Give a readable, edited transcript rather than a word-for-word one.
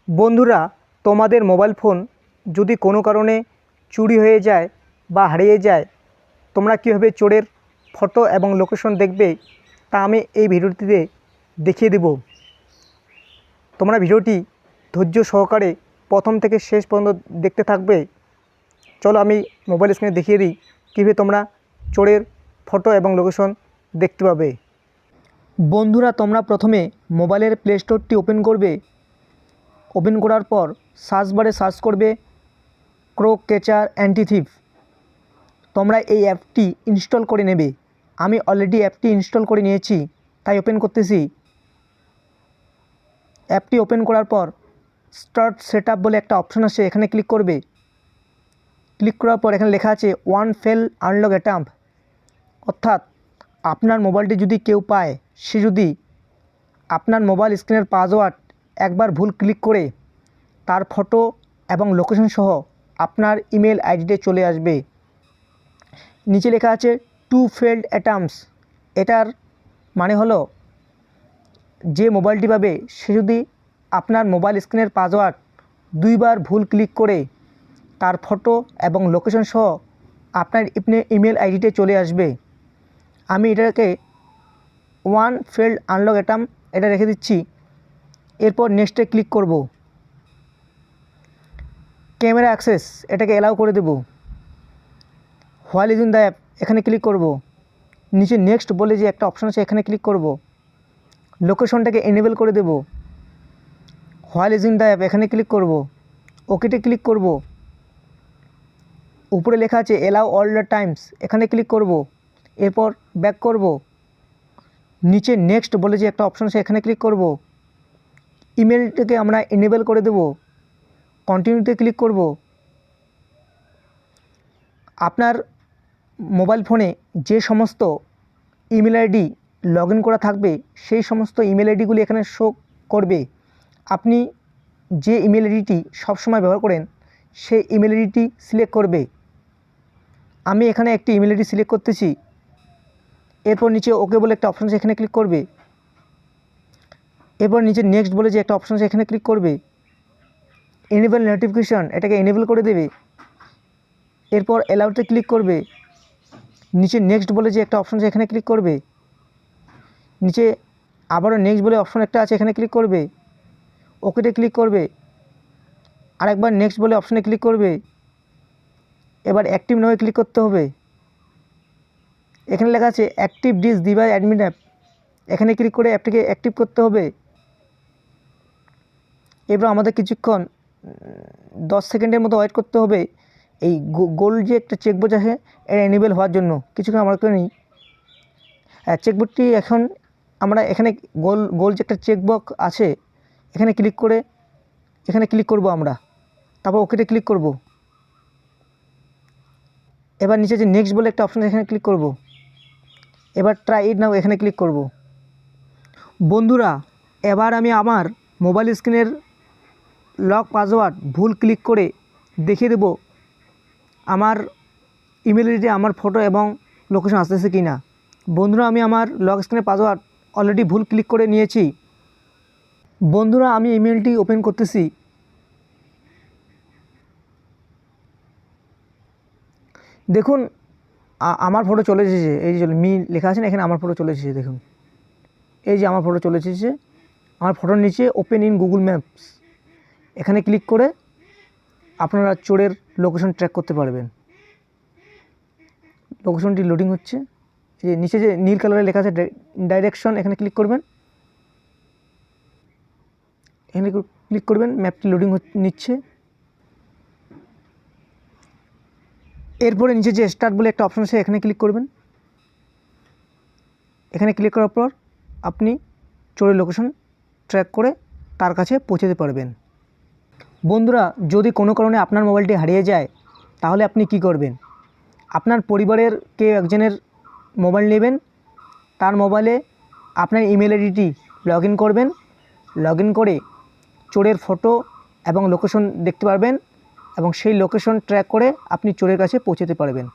বন্ধুরা, তোমাদের mobile phone যদি কোনো কারণে চুরি হয়ে যায় বা হারিয়ে যায়, তোমরা কীভাবে চোরের ফটো এবং লোকেশন দেখবে তা আমি এই ভিডিওটিতে দেখিয়ে দেব। তোমরা ভিডিওটি ধৈর্য সহকারে প্রথম থেকে শেষ পর্যন্ত দেখতে থাকবে। চলো আমি মোবাইল স্ক্রিনে দেখিয়ে দিই কীভাবে তোমরা চোরের ফটো এবং লোকেশন দেখতে পাবে। বন্ধুরা, তোমরা প্রথমে মোবাইলের প্লে স্টোরটি ওপেন করবে। ওপেন করার পর সার্চ বারে সার্চ করবে ক্রোকক্যাচার অ্যান্টি-থিফ। তোমরা এই অ্যাপটি ইনস্টল করে নেবে। আমি অলরেডি অ্যাপটি ইনস্টল করে নিয়েছি, তাই ওপেন করতেছি। অ্যাপটি ওপেন করার পর স্টার্ট সেটআপ বলে একটা অপশন আছে, এখানে ক্লিক করবে। ক্লিক করার পর এখানে লেখা আছে ওয়ান ফেল আনলক অ্যাটেম্প, অর্থাৎ আপনার মোবাইলটি যদি কেউ পায়, সে যদি আপনার মোবাইল স্ক্রিনের পাসওয়ার্ড একবার ভুল ক্লিক করে তার ফটো এবং লোকেশন সহ আপনার ইমেল আইডিতে চলে আসবে। নিচে লেখা আছে টু ফেল্ড অ্যাটেম্পটস। এটার মানে হলো যে মোবাইলটি পাবে সে যদি আপনার মোবাইল স্ক্রিনের পাসওয়ার্ড দুইবার ভুল ক্লিক করে তার ফটো এবং লোকেশন সহ আপনার ইমেল আইডিতে চলে আসবে। আমি এটাকে ওয়ান ফেল্ড আনলক অ্যাটেম্প এটা রেখে দিচ্ছি। এরপর নেক্সটে ক্লিক করব। ক্যামেরা অ্যাক্সেস এটাকে অ্যালাউ করে দেব। হোয়াইল ইউজিং দ্য অ্যাপ এখানে ক্লিক করব। নিচে নেক্সট বলে যে একটা অপশন আছে, এখানে ক্লিক করব। লোকেশনটাকে এনেবল করে দেব। হোয়াইল ইউজিং দ্য অ্যাপ এখানে ক্লিক করব। ওকেতে ক্লিক করব। উপরে লেখা আছে অ্যালাউ অল দ্য টাইমস, এখানে ক্লিক করব। এরপর ব্যাক করব। নিচে নেক্সট বলে যে একটা অপশন আছে, এখানে ক্লিক করব। ইমেলটাকে আমরা এনেবল করে দেব। কন্টিনিউতে ক্লিক করব। আপনার মোবাইল ফোনে যে সমস্ত ইমেল আইডি লগ ইন করা থাকবে সেই সমস্ত ইমেল আইডিগুলি এখানে শো করবে। আপনি যে ইমেল আইডিটি সবসময় ব্যবহার করেন সেই ইমেল আইডিটি সিলেক্ট করবে। আমি এখানে একটি ইমেল আইডি সিলেক্ট করতেছি। এরপর নিচে ওকে বলে একটা অপশন আছে, এখানে ক্লিক করবে। এরপর নিচে নেক্সট বলে যে একটা অপশন আছে, এখানে ক্লিক করবে। এনেবল নোটিফিকেশান এটাকে এনেবল করে দেবে। এরপর অ্যালাউতে ক্লিক করবে। নিচে নেক্সট বলে যে একটা অপশন আছে, এখানে ক্লিক করবে। নিচে আবারও নেক্সট বলে অপশন একটা আছে, এখানে ক্লিক করবে। ওকেতে ক্লিক করবে। আরেকবার নেক্সট বলে অপশনে ক্লিক করবে। এবার অ্যাক্টিভ নামে ক্লিক করতে হবে। এখানে লেখা আছে active this device admin app, এখানে ক্লিক করে অ্যাপটিকে অ্যাক্টিভ করতে হবে। এবার আমাদের কিছুক্ষণ 10 সেকেন্ডের মতো ওয়েট করতে হবে এই গোল যে একটা চেকবক্স আছে এটা এনেবল হওয়ার জন্য। কিছুক্ষণ আমরা করে নিই। চেকবক্সটি এখন আমরা এখানে গোল যে একটা চেকবক্স আছে এখানে ক্লিক করে এখানে ক্লিক করব আমরা। তারপর ওকেতে ক্লিক করব। এবার নিচে যে নেক্সট বলে একটা অপশন এখানে ক্লিক করব। এবার ট্রাই ইট নাও এখানে ক্লিক করব। বন্ধুরা, এবার আমি আমার মোবাইল স্ক্রিনের লক পাসওয়ার্ড ভুল ক্লিক করে দেখিয়ে দেব আমার ইমেল আইডিতে আমার ফটো এবং লোকেশন আসতেছে কি না। বন্ধুরা, আমি আমার লক স্ক্রিনের পাসওয়ার্ড অলরেডি ভুল ক্লিক করে নিয়েছি। বন্ধুরা, আমি ইমেলটি ওপেন করতেছি। দেখুন আমার ফটো চলে এসেছে। এই যে মি লেখা আছে না, এখানে আমার ফটো চলে এসেছে। দেখুন এই যে আমার ফটো চলে এসেছে। আমার ফটোর নিচে ওপেন ইন গুগল ম্যাপস এখানে ক্লিক করে আপনারা চোরের লোকেশন ট্র্যাক করতে পারবেন। লোকেশনটি লোডিং হচ্ছে। এই যে নিচে যে নীল কালারে লেখা আছে ডাইরেকশন, এখানে ক্লিক করবেন। এখানে ক্লিক করবেন, ম্যাপটি লোডিং নিচ্ছে। এরপরে নিচে যে স্টার্ট বলে একটা অপশন আছে, এখানে ক্লিক করবেন। এখানে ক্লিক করার পর আপনি চোরের লোকেশন ট্র্যাক করে তার কাছে পৌঁছাতে পারবেন। বন্ধুরা, যদি কোনো কারণে আপনার মোবাইলটি হারিয়ে যায় তাহলে আপনি কি করবেন? আপনার পরিবারের কেউ একজনের মোবাইল নেবেন, তার মোবাইলে আপনার ইমেল আইডিটি লগ ইন করবেন। লগ ইন করে চোরের ফটো এবং লোকেশন দেখতে পারবেন এবং সেই লোকেশন ট্র্যাক করে আপনি চোরের কাছে পৌঁছাতে পারবেন।